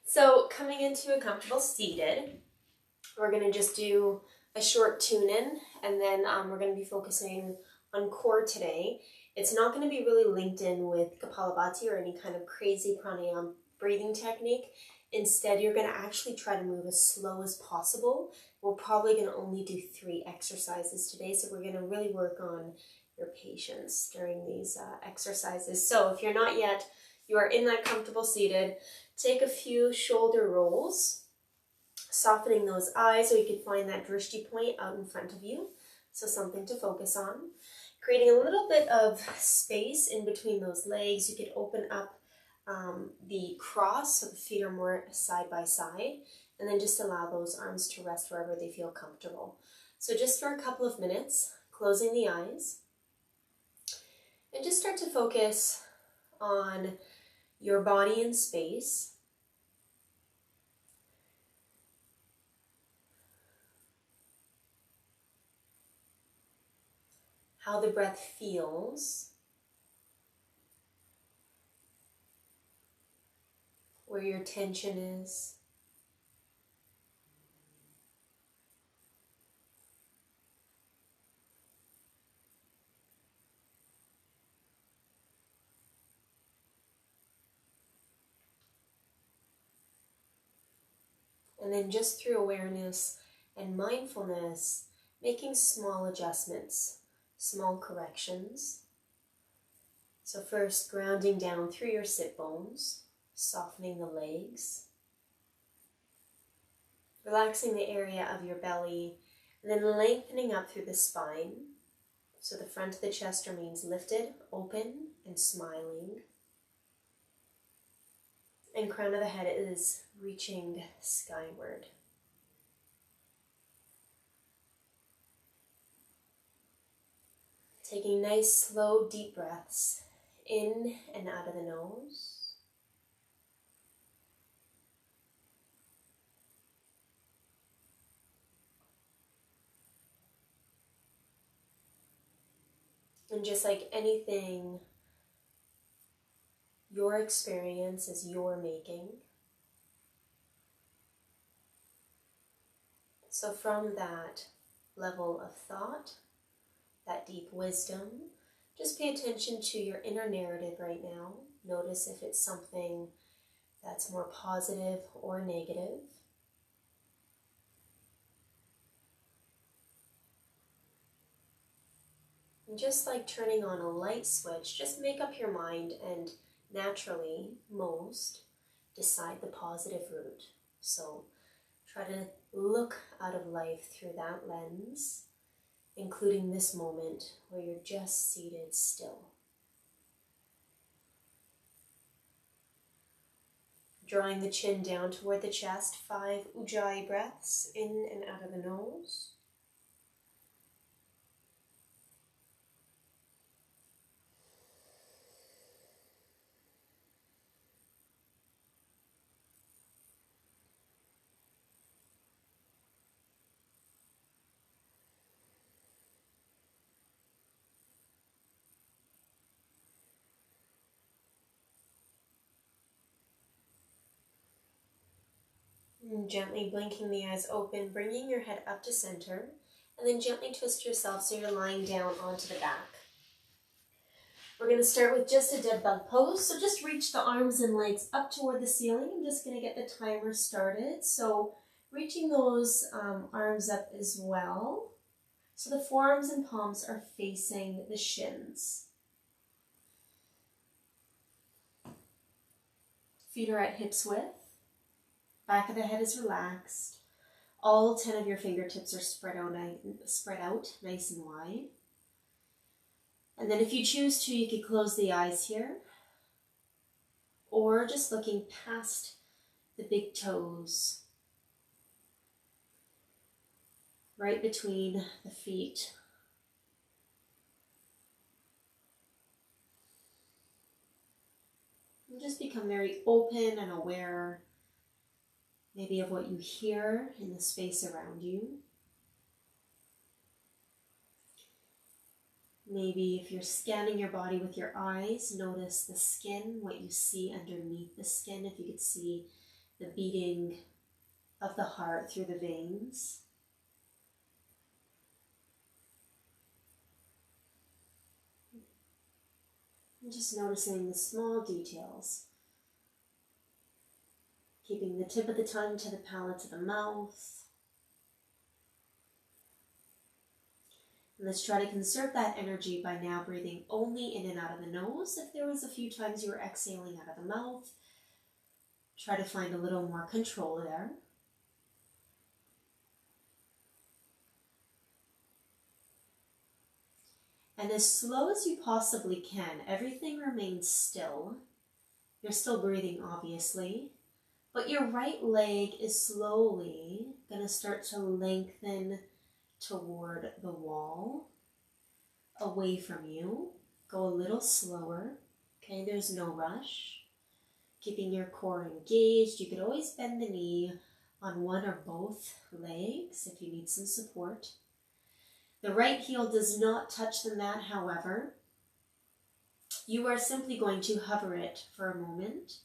So coming into a comfortable seated, we're going to just do a short tune-in, and then we're going to be focusing on core today. It's not going to be really linked in with Kapalabhati or any kind of crazy pranayama breathing technique. Instead, you're going to actually try to move as slow as possible. We're probably going to only do 3 exercises today, so we're going to really work on your patience during these exercises. So if you're not yet, you are in that comfortable seated, take a few shoulder rolls, softening those eyes, so you can find that drishti point out in front of you, so something to focus on. Creating a little bit of space in between those legs. You could open up the cross, so the feet are more side by side, and then just allow those arms to rest wherever they feel comfortable. So just for a couple of minutes, closing the eyes, and just start to focus on your body in space. How the breath feels, where your tension is. And then just through awareness and mindfulness, making small adjustments, small corrections. So first, grounding down through your sit bones, softening the legs, relaxing the area of your belly, and then lengthening up through the spine. So the front of the chest remains lifted, open, and smiling. And crown of the head is reaching skyward. Taking nice, slow, deep breaths in and out of the nose. And just like anything, your experience is your making. So from that level of thought, that deep wisdom, just pay attention to your inner narrative right now. Notice if it's something that's more positive or negative. And just like turning on a light switch, just make up your mind and naturally, most, decide the positive route. So try to look out of life through that lens, including this moment where you're just seated still. Drawing the chin down toward the chest, 5 ujjayi breaths in and out of the nose. And gently blinking the eyes open, bringing your head up to center, and then gently twist yourself so you're lying down onto the back. We're going to start with just a dead bug pose. So just reach the arms and legs up toward the ceiling. I'm just going to get the timer started. So reaching those arms up as well. So the forearms and palms are facing the shins. Feet are at hips width. Back of the head is relaxed. All 10 of your fingertips are spread out nice and wide. And then if you choose to, you could close the eyes here, or just looking past the big toes, right between the feet. And just become very open and aware, maybe of what you hear in the space around you. Maybe if you're scanning your body with your eyes, notice the skin, what you see underneath the skin. If you could see the beating of the heart through the veins. And just noticing the small details. Keeping the tip of the tongue to the palate of the mouth. And let's try to conserve that energy by now breathing only in and out of the nose. If there was a few times you were exhaling out of the mouth, try to find a little more control there. And as slow as you possibly can, everything remains still. You're still breathing, obviously, but your right leg is slowly going to start to lengthen toward the wall, away from you. Go a little slower. Okay, there's no rush. Keeping your core engaged. You could always bend the knee on one or both legs if you need some support. The right heel does not touch the mat, however. You are simply going to hover it for a moment,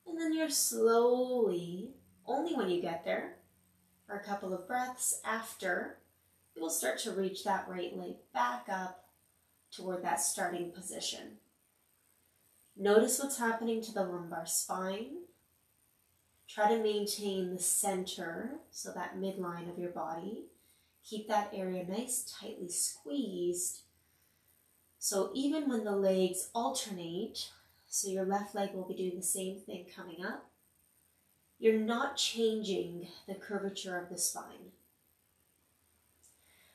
and then you're slowly, only when you get there, for a couple of breaths after, you will start to reach that right leg back up toward that starting position. Notice what's happening to the lumbar spine. Try to maintain the center, so that midline of your body. Keep that area nice, tightly squeezed. So even when the legs alternate, so your left leg will be doing the same thing coming up, you're not changing the curvature of the spine.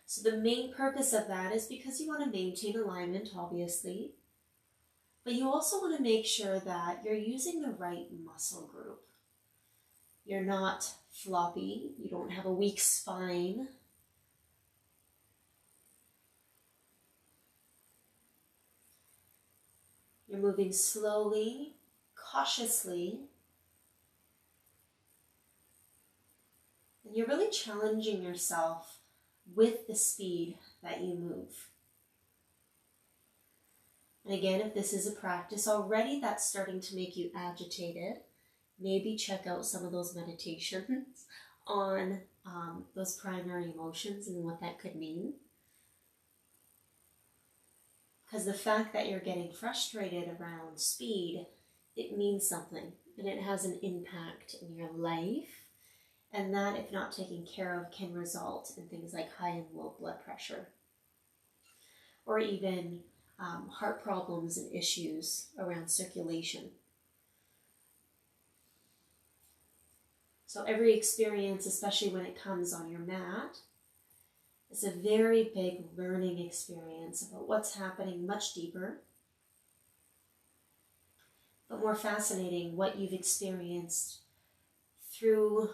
So the main purpose of that is because you want to maintain alignment, obviously, but you also want to make sure that you're using the right muscle group. You're not floppy, you don't have a weak spine. You're moving slowly, cautiously, and you're really challenging yourself with the speed that you move. And again, if this is a practice already that's starting to make you agitated, maybe check out some of those meditations on those primary emotions and what that could mean. Because the fact that you're getting frustrated around speed, it means something, and it has an impact in your life, and that, if not taken care of, can result in things like high and low blood pressure, or even heart problems and issues around circulation. So every experience, especially when it comes on your mat, is a very big learning experience about what's happening much deeper, but more fascinating, what you've experienced through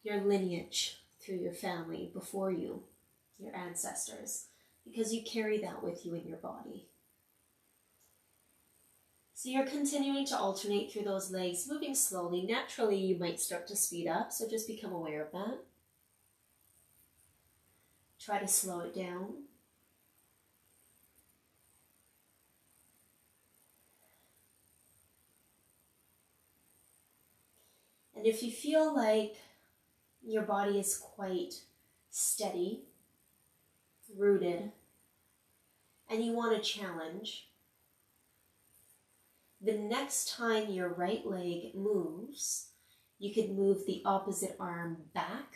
your lineage, through your family before you, your ancestors, because you carry that with you in your body. So you're continuing to alternate through those legs, moving slowly. Naturally, you might start to speed up, so just become aware of that. Try to slow it down. And if you feel like your body is quite steady, rooted, and you want a challenge, the next time your right leg moves, you could move the opposite arm back,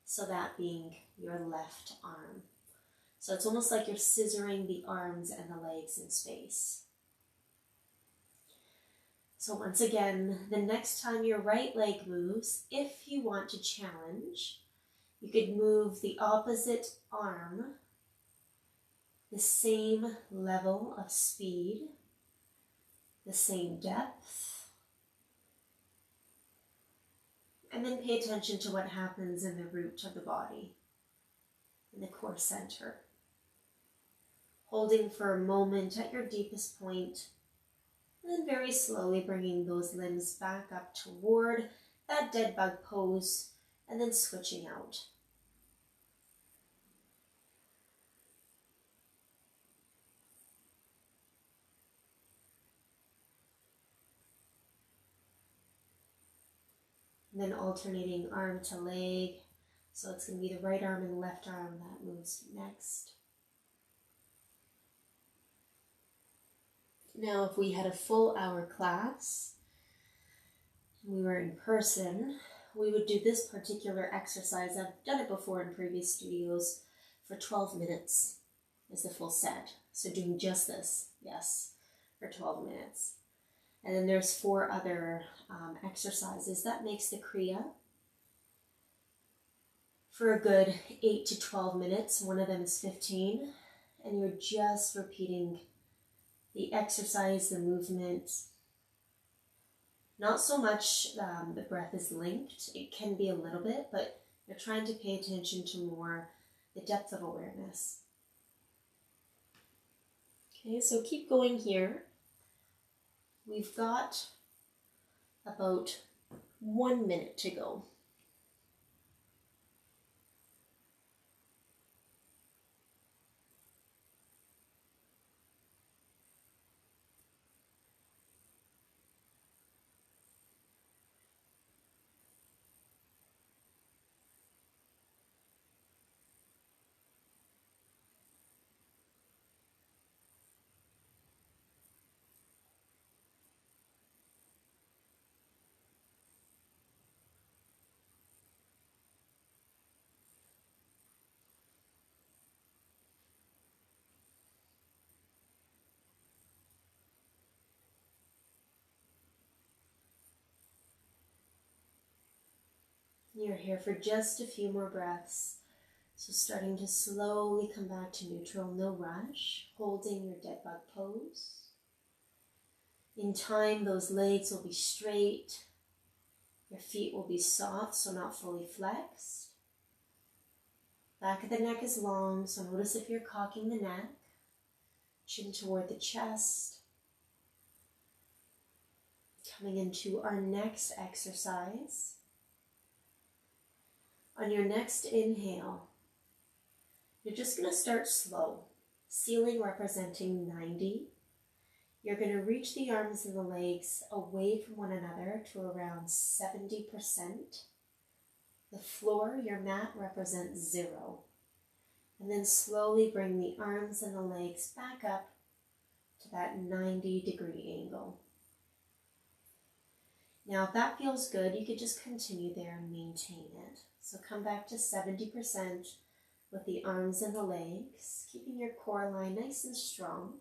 so that being your left arm. So it's almost like you're scissoring the arms and the legs in space. So once again, the next time your right leg moves, if you want to challenge, you could move the opposite arm the same level of speed, the same depth, and then pay attention to what happens in the root of the body, in the core center. Holding for a moment at your deepest point, and then very slowly bringing those limbs back up toward that dead bug pose, and then switching out. And then alternating arm to leg. So it's going to be the right arm and left arm that moves next. Now, if we had a full hour class, and we were in person, we would do this particular exercise. I've done it before in previous studios for 12 minutes is the full set. So doing just this, yes, for 12 minutes. And then there's 4 other exercises. That makes the Kriya for a good 8 to 12 minutes. One of them is 15. And you're just repeating the exercise, the movement. Not so much the breath is linked. It can be a little bit, but you're trying to pay attention to more the depth of awareness. Okay, so keep going here. We've got about 1 minute to go. You're here for just a few more breaths. So starting to slowly come back to neutral, no rush, holding your dead bug pose. In time, those legs will be straight. Your feet will be soft, so not fully flexed. Back of the neck is long, so notice if you're cocking the neck. Chin toward the chest. Coming into our next exercise. On your next inhale, you're just going to start slow. Ceiling representing 90. You're going to reach the arms and the legs away from one another to around 70%. The floor, your mat, represents 0. And then slowly bring the arms and the legs back up to that 90-degree angle. Now, if that feels good, you could just continue there and maintain it. So come back to 70% with the arms and the legs, keeping your core line nice and strong.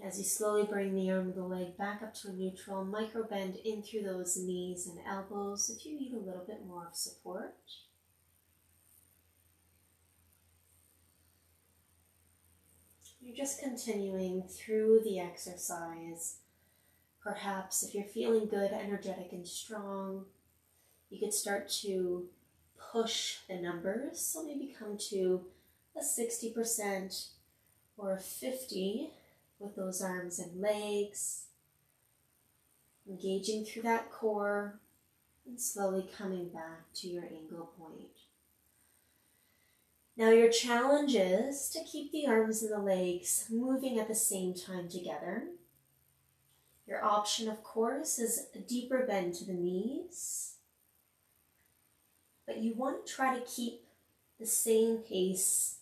As you slowly bring the arm and the leg back up to a neutral, micro bend in through those knees and elbows if you need a little bit more of support. You're just continuing through the exercise. Perhaps if you're feeling good, energetic, and strong, you could start to push the numbers. So maybe come to a 60% or a 50% with those arms and legs. Engaging through that core and slowly coming back to your angle point. Now your challenge is to keep the arms and the legs moving at the same time together. Your option, of course, is a deeper bend to the knees. But you want to try to keep the same pace,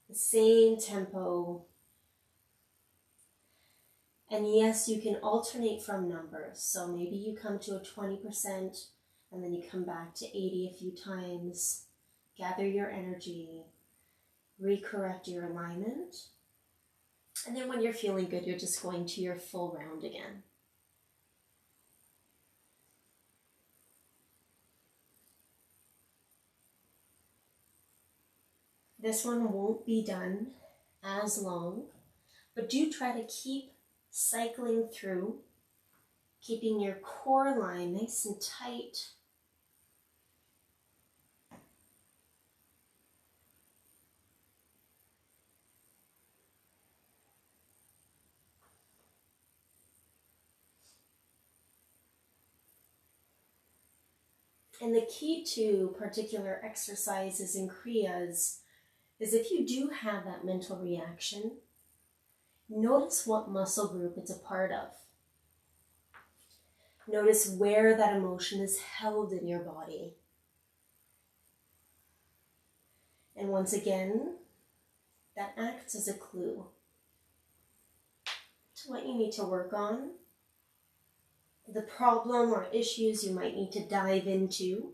the same tempo. And yes, you can alternate from numbers. So maybe you come to a 20% and then you come back to 80 a few times. Gather your energy, recorrect your alignment. And then when you're feeling good, you're just going to your full round again. This one won't be done as long, but do try to keep cycling through, keeping your core line nice and tight. And the key to particular exercises and kriyas is if you do have that mental reaction, notice what muscle group it's a part of. Notice where that emotion is held in your body. And once again, that acts as a clue to what you need to work on, the problem or issues you might need to dive into.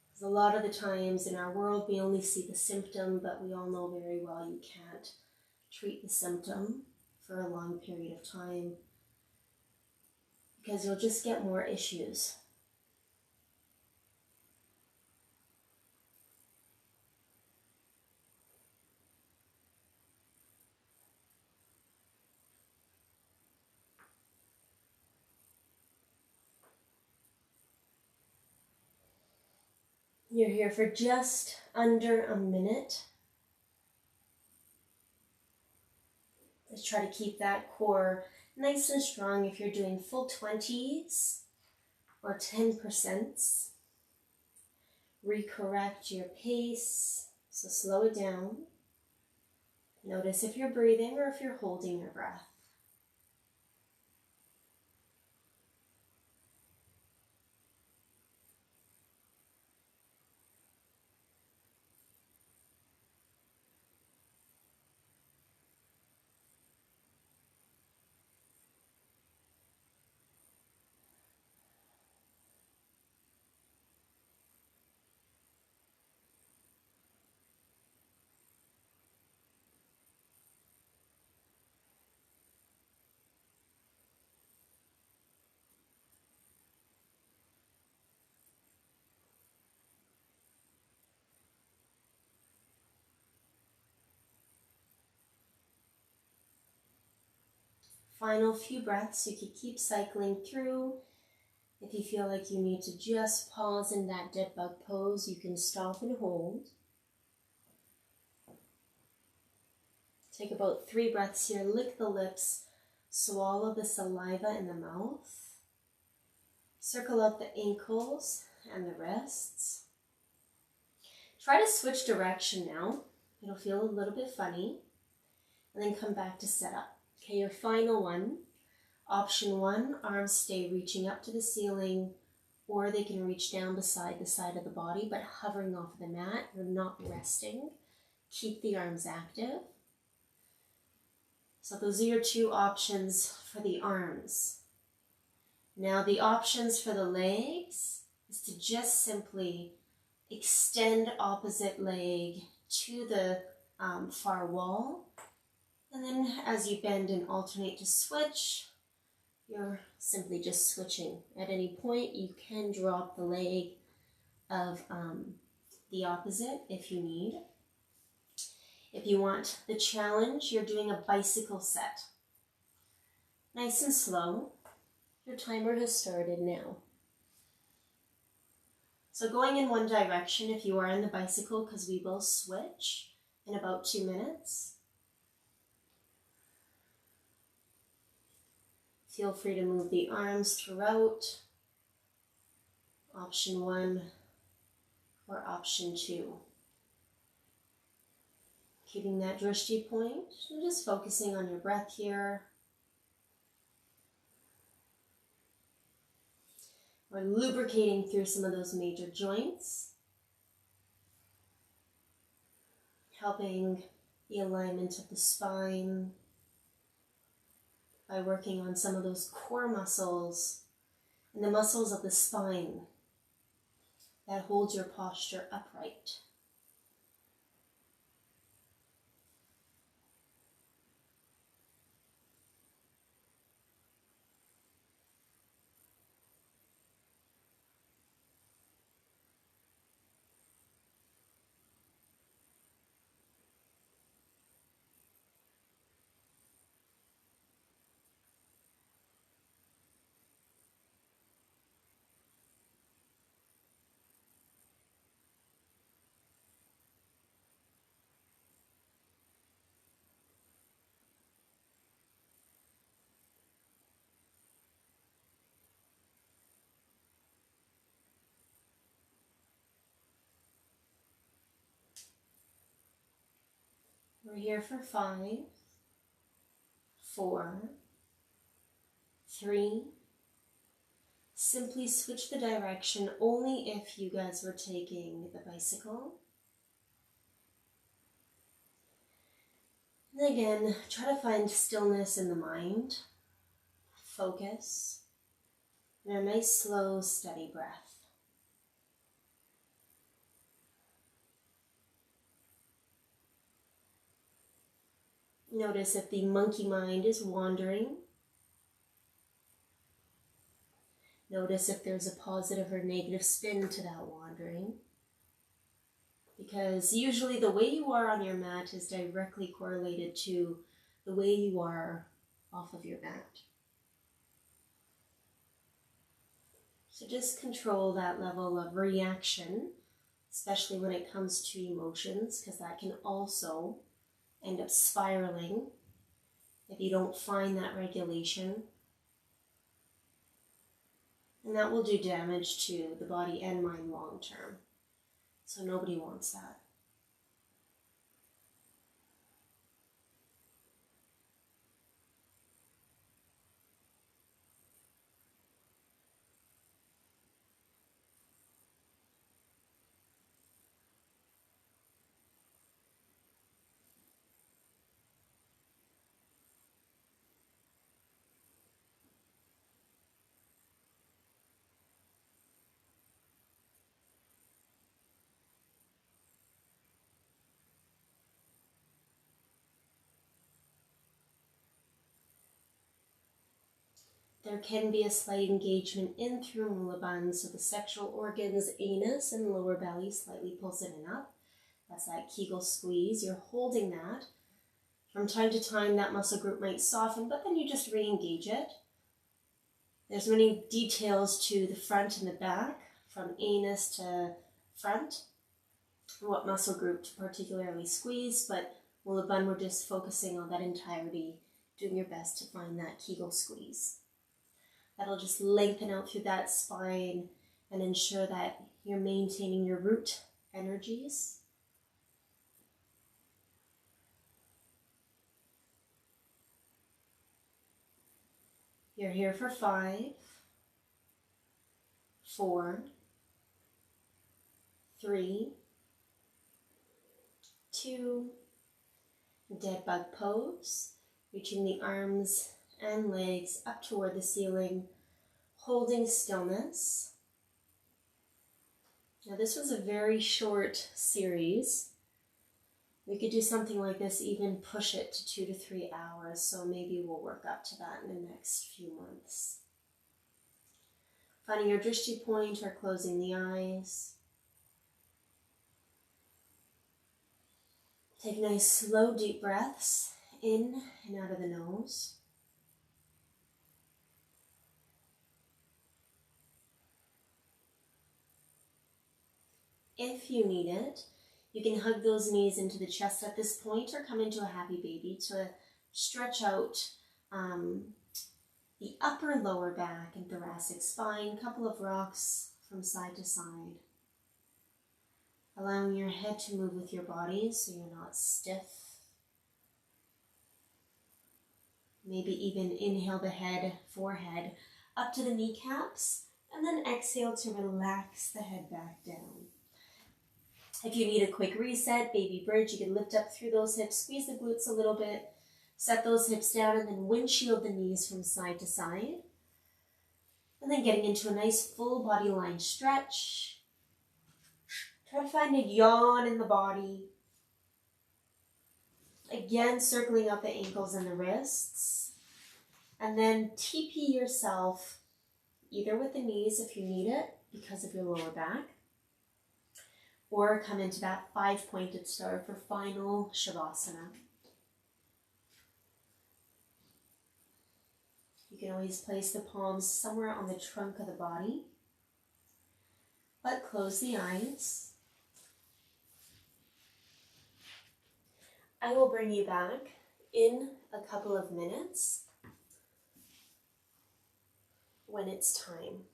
Because a lot of the times in our world, we only see the symptom, but we all know very well you can't treat the symptom for a long period of time because you'll just get more issues. You're here for just under a minute. Let's try to keep that core nice and strong. If you're doing full 20s or 10%, recorrect your pace. So slow it down. Notice if you're breathing or if you're holding your breath. Final few breaths, you can keep cycling through. If you feel like you need to just pause in that dead bug pose, you can stop and hold. Take about 3 breaths here, lick the lips, swallow the saliva in the mouth. Circle out the ankles and the wrists. Try to switch direction now. It'll feel a little bit funny. And then come back to set up. Okay, your final one. Option 1, arms stay reaching up to the ceiling, or they can reach down beside the side of the body, but hovering off the mat. You're not resting. Keep the arms active. So those are your 2 options for the arms. Now the options for the legs is to just simply extend opposite leg to the far wall. And then as you bend and alternate to switch, you're simply just switching. At any point, you can drop the leg of the opposite if you need. If you want the challenge, you're doing a bicycle set. Nice and slow. Your timer has started now. So going in one direction if you are in the bicycle, because we will switch in about 2 minutes. Feel free to move the arms throughout. Option 1 or option 2. Keeping that drishti point and just focusing on your breath here. We're lubricating through some of those major joints, helping the alignment of the spine by working on some of those core muscles and the muscles of the spine that hold your posture upright. We're here for 5, 4, 3. Simply switch the direction only if you guys were taking the bicycle. And again, try to find stillness in the mind, focus, and a nice, slow, steady breath. Notice if the monkey mind is wandering. Notice if there's a positive or negative spin to that wandering. Because usually the way you are on your mat is directly correlated to the way you are off of your mat. So just control that level of reaction, especially when it comes to emotions, because that can also end up spiraling if you don't find that regulation. And that will do damage to the body and mind long term. So nobody wants that. There can be a slight engagement in through Mula Bandha, so the sexual organs, anus and lower belly slightly pulse in and up. That's that Kegel squeeze. You're holding that. From time to time, that muscle group might soften, but then you just re-engage it. There's many details to the front and the back, from anus to front, what muscle group to particularly squeeze, but Mula Bandha, we're just focusing on that entirety, doing your best to find that Kegel squeeze. That'll just lengthen out through that spine and ensure that you're maintaining your root energies. You're here for 5, 4, 3, 2, dead bug pose, reaching the arms and legs up toward the ceiling, holding stillness. Now this was a very short series. We could do something like this, even push it to 2 to 3 hours, so maybe we'll work up to that in the next few months. Finding your drishti point or closing the eyes. Take nice, slow, deep breaths in and out of the nose. If you need it, you can hug those knees into the chest at this point or come into a happy baby to stretch out the upper lower back and thoracic spine, couple of rocks from side to side. Allowing your head to move with your body so you're not stiff. Maybe even inhale the head, forehead, up to the kneecaps, and then exhale to relax the head back down. If you need a quick reset, baby bridge, you can lift up through those hips, squeeze the glutes a little bit, set those hips down, and then windshield the knees from side to side. And then getting into a nice full body line stretch. Try to find a yawn in the body. Again, circling out the ankles and the wrists. And then TP yourself, either with the knees if you need it, because of your lower back, or come into that 5-pointed star for final Savasana. You can always place the palms somewhere on the trunk of the body, but close the eyes. I will bring you back in a couple of minutes when it's time.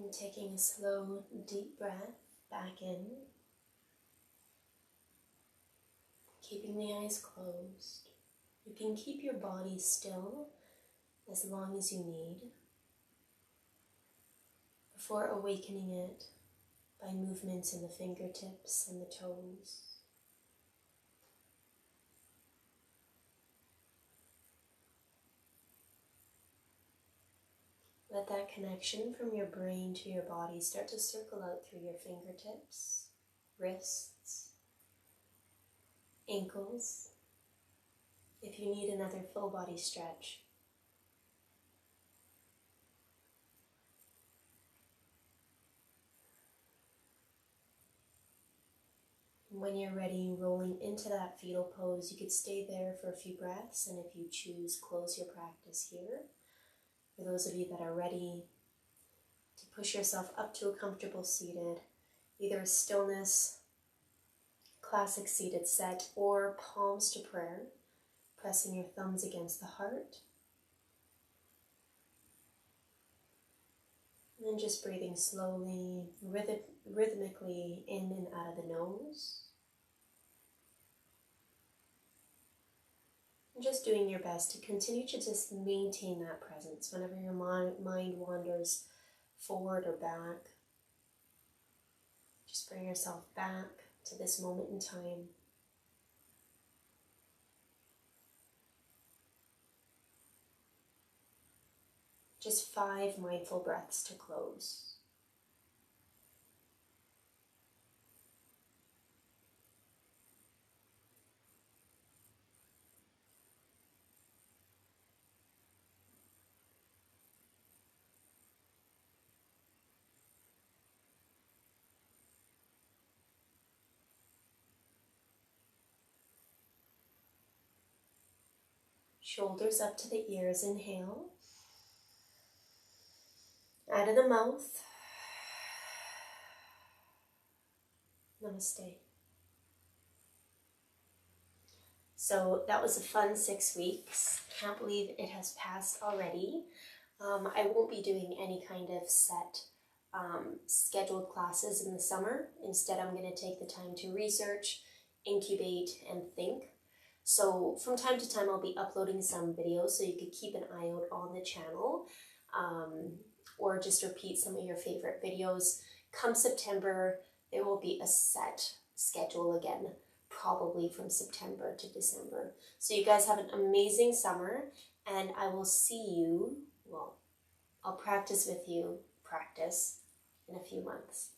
And taking a slow, deep breath back in. Keeping the eyes closed. You can keep your body still as long as you need before awakening it by movements in the fingertips and the toes. Let that connection from your brain to your body start to circle out through your fingertips, wrists, ankles. If you need another full body stretch, when you're ready, rolling into that fetal pose, you could stay there for a few breaths, and if you choose, close your practice here. For those of you that are ready to push yourself up to a comfortable seated, either a stillness, classic seated set, or palms to prayer, pressing your thumbs against the heart. And then just breathing slowly, rhythmically in and out of the nose. And just doing your best to continue to just maintain that presence whenever your mind wanders forward or back. Just bring yourself back to this moment in time. Just 5 mindful breaths to close. Shoulders up to the ears, inhale. Out of the mouth. Namaste. So that was a fun 6 weeks. Can't believe it has passed already. I won't be doing any kind of set scheduled classes in the summer. Instead, I'm going to take the time to research, incubate, and think. So from time to time, I'll be uploading some videos, so you could keep an eye out on the channel, or just repeat some of your favorite videos. Come September, there will be a set schedule again, probably from September to December. So you guys have an amazing summer, and I will see you, well, I'll practice with you, in a few months.